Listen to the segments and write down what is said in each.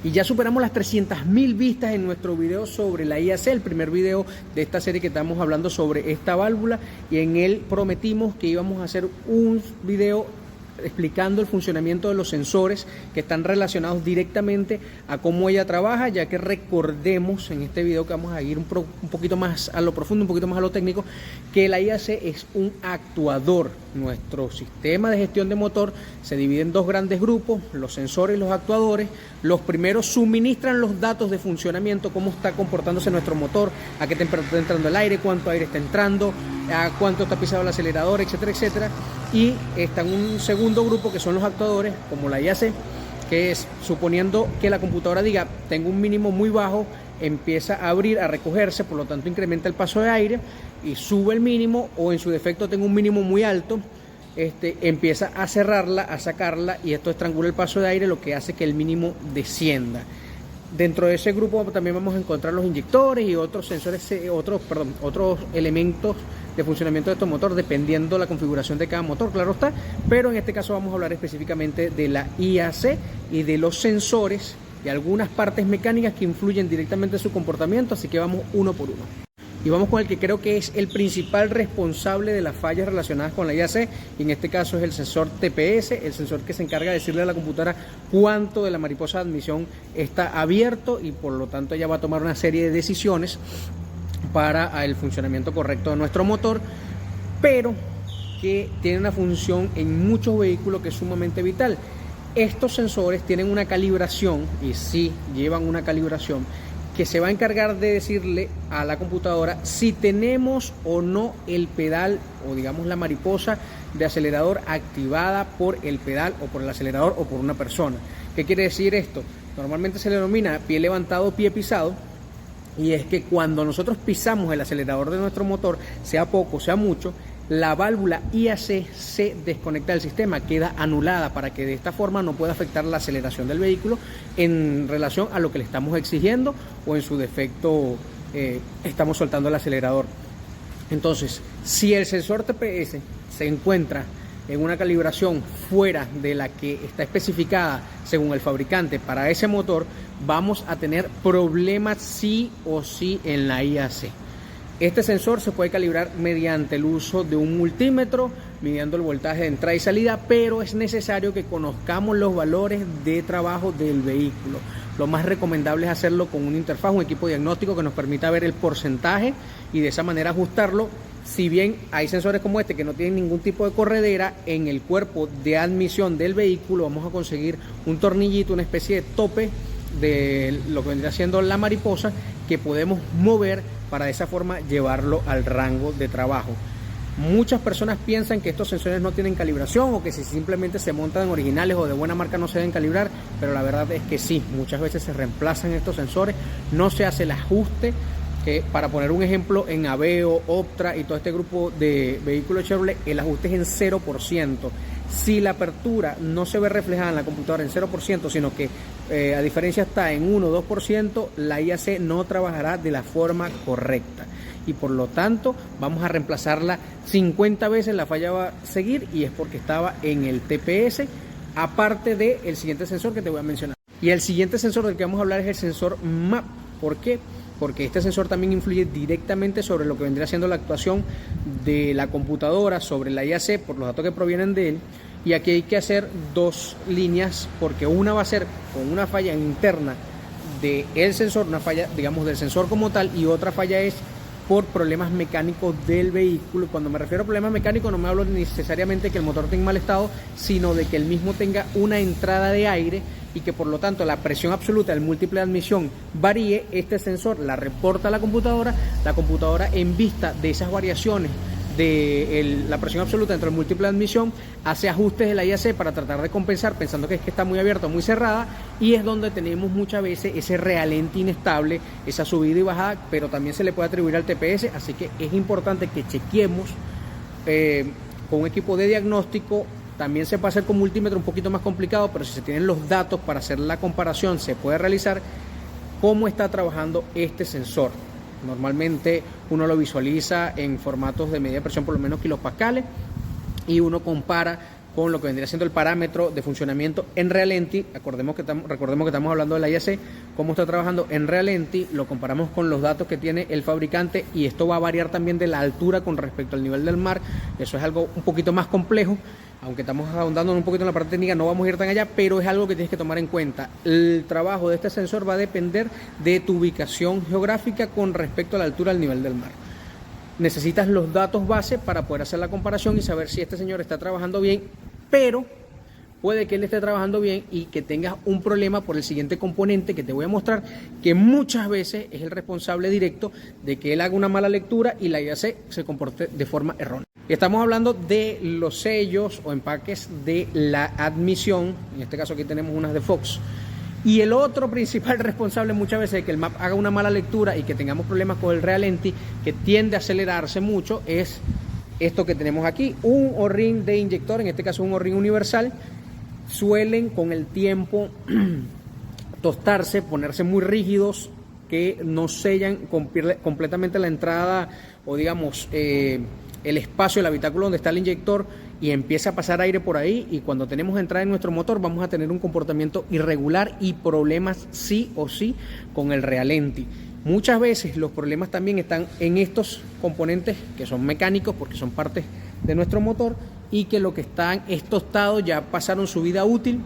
Y ya superamos las 300.000 vistas en nuestro video sobre la IAC, el primer video de esta serie que estamos hablando sobre esta válvula, y en él prometimos que íbamos a hacer un video explicando el funcionamiento de los sensores que están relacionados directamente a cómo ella trabaja, ya que recordemos en este video que vamos a ir un poquito más a lo profundo, un poquito más a lo técnico, que la IAC es un actuador. Nuestro sistema de gestión de motor se divide en dos grandes grupos, los sensores y los actuadores. Los primeros suministran los datos de funcionamiento, cómo está comportándose nuestro motor, a qué temperatura está entrando el aire, cuánto aire está entrando, a cuánto está pisado el acelerador, etcétera, etcétera. Y está en un segundo grupo que son los actuadores, como la IAC, que es suponiendo que la computadora diga, tengo un mínimo muy bajo, empieza a abrir, a recogerse, por lo tanto incrementa el paso de aire y sube el mínimo, o en su defecto tengo un mínimo muy alto, empieza a cerrarla, a sacarla, y esto estrangula el paso de aire, lo que hace que el mínimo descienda. Dentro de ese grupo también vamos a encontrar los inyectores y otros sensores, otros elementos de funcionamiento de estos motores, dependiendo la configuración de cada motor, claro está, pero en este caso vamos a hablar específicamente de la IAC y de los sensores y algunas partes mecánicas que influyen directamente en su comportamiento, así que vamos uno por uno. Y vamos con el que creo que es el principal responsable de las fallas relacionadas con la IAC, y en este caso es el sensor TPS, el sensor que se encarga de decirle a la computadora cuánto de la mariposa de admisión está abierto, y por lo tanto ella va a tomar una serie de decisiones para el funcionamiento correcto de nuestro motor, pero que tiene una función en muchos vehículos que es sumamente vital. Estos sensores tienen una calibración, y sí llevan una calibración, que se va a encargar de decirle a la computadora si tenemos o no el pedal, o digamos la mariposa de acelerador activada por el pedal o por el acelerador o por una persona. ¿Qué quiere decir esto? Normalmente se le denomina pie levantado, pie pisado, y es que cuando nosotros pisamos el acelerador de nuestro motor, sea poco, sea mucho, la válvula IAC se desconecta del sistema, queda anulada, para que de esta forma no pueda afectar la aceleración del vehículo en relación a lo que le estamos exigiendo, o en su defecto estamos soltando el acelerador. Entonces, si el sensor TPS se encuentra en una calibración fuera de la que está especificada según el fabricante para ese motor, vamos a tener problemas sí o sí en la IAC. Este sensor se puede calibrar mediante el uso de un multímetro, midiendo el voltaje de entrada y salida, pero es necesario que conozcamos los valores de trabajo del vehículo. Lo más recomendable es hacerlo con una interfaz, un equipo diagnóstico que nos permita ver el porcentaje y de esa manera ajustarlo. Si bien hay sensores como este que no tienen ningún tipo de corredera, en el cuerpo de admisión del vehículo vamos a conseguir un tornillito, una especie de tope de lo que vendría siendo la mariposa, que podemos mover para de esa forma llevarlo al rango de trabajo. Muchas personas piensan que estos sensores no tienen calibración, o que si simplemente se montan originales o de buena marca no se deben calibrar, pero la verdad es que sí, muchas veces se reemplazan estos sensores, no se hace el ajuste. Que para poner un ejemplo, en Aveo, Optra y todo este grupo de vehículos Chevrolet, el ajuste es en 0%. Si la apertura no se ve reflejada en la computadora en 0%, sino que a diferencia está en 1 o 2%, la IAC no trabajará de la forma correcta. Y por lo tanto, vamos a reemplazarla 50 veces, la falla va a seguir, y es porque estaba en el TPS, aparte del siguiente sensor que te voy a mencionar. Y el siguiente sensor del que vamos a hablar es el sensor MAP. ¿Por qué? Porque este sensor también influye directamente sobre lo que vendría siendo la actuación de la computadora sobre la IAC por los datos que provienen de él. Y aquí hay que hacer dos líneas, porque una va a ser con una falla interna del sensor, una falla, digamos, del sensor como tal, y otra falla es por problemas mecánicos del vehículo. Cuando me refiero a problemas mecánicos, no me hablo necesariamente que el motor tenga mal estado, sino de que el mismo tenga una entrada de aire y que por lo tanto la presión absoluta del múltiple de admisión varíe. Este sensor la reporta a la computadora en vista de esas variaciones de la presión absoluta entre el múltiple de admisión, hace ajustes de la IAC para tratar de compensar, pensando que es que está muy abierta o muy cerrada, y es donde tenemos muchas veces ese realente inestable, esa subida y bajada, pero también se le puede atribuir al TPS, así que es importante que chequeemos con un equipo de diagnóstico. También se puede hacer con multímetro, un poquito más complicado, pero si se tienen los datos para hacer la comparación, se puede realizar cómo está trabajando este sensor. Normalmente uno lo visualiza en formatos de media presión, por lo menos kilopascales, y uno compara con lo que vendría siendo el parámetro de funcionamiento en Realenty. Recordemos que estamos hablando de la IAC, cómo está trabajando en Realenty, lo comparamos con los datos que tiene el fabricante y esto va a variar también de la altura con respecto al nivel del mar. Eso es algo un poquito más complejo, aunque estamos ahondando un poquito en la parte técnica, no vamos a ir tan allá, pero es algo que tienes que tomar en cuenta. El trabajo de este sensor va a depender de tu ubicación geográfica con respecto a la altura del nivel del mar. Necesitas los datos base para poder hacer la comparación y saber si este señor está trabajando bien, pero puede que él esté trabajando bien y que tengas un problema por el siguiente componente que te voy a mostrar, que muchas veces es el responsable directo de que él haga una mala lectura y la IAC se comporte de forma errónea. Estamos hablando de los sellos o empaques de la admisión, en este caso aquí tenemos unas de Fox. Y el otro principal responsable muchas veces de que el map haga una mala lectura y que tengamos problemas con el Realenty, que tiende a acelerarse mucho, es esto que tenemos aquí, un O-ring de inyector, en este caso un O-ring universal. Suelen con el tiempo tostarse, ponerse muy rígidos, que no sellan completamente la entrada o digamos el espacio del habitáculo donde está el inyector y empieza a pasar aire por ahí, y cuando tenemos entrada en nuestro motor vamos a tener un comportamiento irregular y problemas sí o sí con el Realenty. Muchas veces los problemas también están en estos componentes que son mecánicos porque son partes de nuestro motor y que lo que están es tostado, ya pasaron su vida útil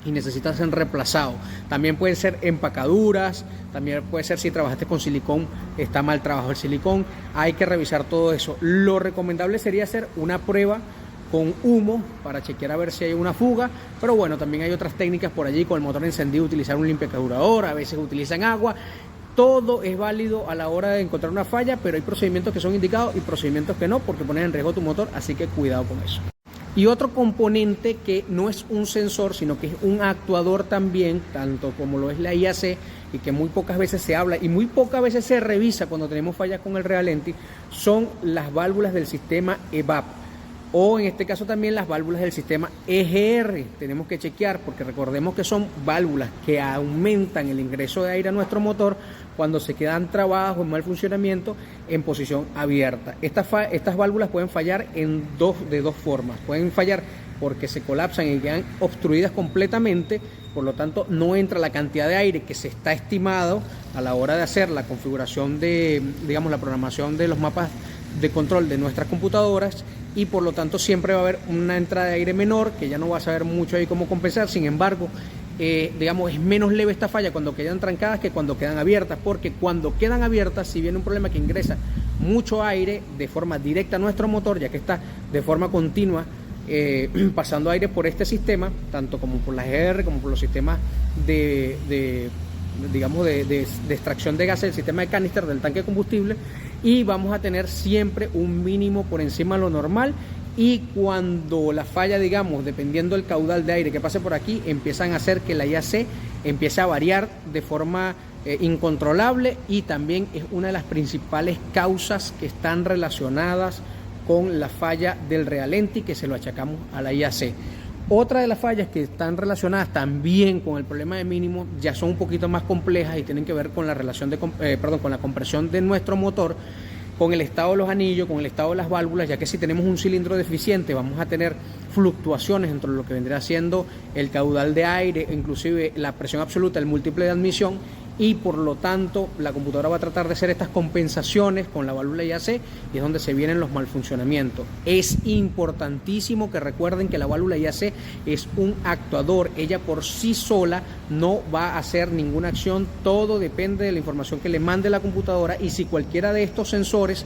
y necesitan ser reemplazados. También pueden ser empacaduras, también puede ser si trabajaste con silicón, está mal trabajado el silicón, hay que revisar todo eso. Lo recomendable sería hacer una prueba con humo para chequear a ver si hay una fuga, pero bueno, también hay otras técnicas por allí, con el motor encendido utilizar un limpiacarburador, a veces utilizan agua. Todo es válido a la hora de encontrar una falla, pero hay procedimientos que son indicados y procedimientos que no, porque ponen en riesgo tu motor, así que cuidado con eso. Y otro componente que no es un sensor, sino que es un actuador también, tanto como lo es la IAC, y que muy pocas veces se habla y muy pocas veces se revisa cuando tenemos fallas con el Realenty, son las válvulas del sistema EVAP. O en este caso también las válvulas del sistema EGR. Tenemos que chequear porque recordemos que son válvulas que aumentan el ingreso de aire a nuestro motor cuando se quedan trabados o en mal funcionamiento en posición abierta. Estas válvulas pueden fallar de dos formas. Pueden fallar porque se colapsan y quedan obstruidas completamente, por lo tanto no entra la cantidad de aire que se está estimado a la hora de hacer la configuración de, digamos, la programación de los mapas de control de nuestras computadoras, y por lo tanto siempre va a haber una entrada de aire menor que ya no va a saber mucho ahí cómo compensar. Sin embargo, digamos, es menos leve esta falla cuando quedan trancadas que cuando quedan abiertas, porque cuando quedan abiertas, si viene un problema que ingresa mucho aire de forma directa a nuestro motor, ya que está de forma continua pasando aire por este sistema, tanto como por las EGR como por los sistemas de extracción de gases del sistema de canister del tanque de combustible, y vamos a tener siempre un mínimo por encima de lo normal. Y cuando la falla, digamos, dependiendo del caudal de aire que pase por aquí, empiezan a hacer que la IAC empiece a variar de forma incontrolable, y también es una de las principales causas que están relacionadas con la falla del Realenty, que se lo achacamos a la IAC. Otra de las fallas que están relacionadas también con el problema de mínimo ya son un poquito más complejas y tienen que ver con la relación con la compresión de nuestro motor, con el estado de los anillos, con el estado de las válvulas, ya que si tenemos un cilindro deficiente vamos a tener fluctuaciones entre lo que vendría siendo el caudal de aire, inclusive la presión absoluta, el múltiple de admisión, y por lo tanto la computadora va a tratar de hacer estas compensaciones con la válvula IAC, y es donde se vienen los malfuncionamientos. Es importantísimo que recuerden que la válvula IAC es un actuador, ella por sí sola no va a hacer ninguna acción, todo depende de la información que le mande la computadora, y si cualquiera de estos sensores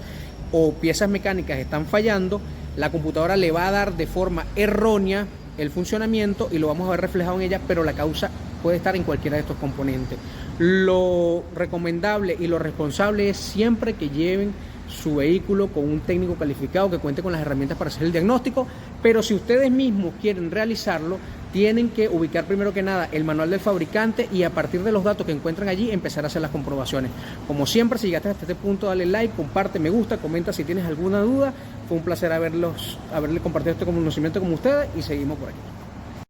o piezas mecánicas están fallando, la computadora le va a dar de forma errónea el funcionamiento y lo vamos a ver reflejado en ella, pero la causa puede estar en cualquiera de estos componentes. Lo recomendable y lo responsable es siempre que lleven su vehículo con un técnico calificado que cuente con las herramientas para hacer el diagnóstico, pero si ustedes mismos quieren realizarlo, tienen que ubicar primero que nada el manual del fabricante y a partir de los datos que encuentran allí empezar a hacer las comprobaciones. Como siempre, si llegaste hasta este punto, dale like, comparte, me gusta, comenta si tienes alguna duda. Fue un placer haberle compartido este conocimiento con ustedes y seguimos por aquí.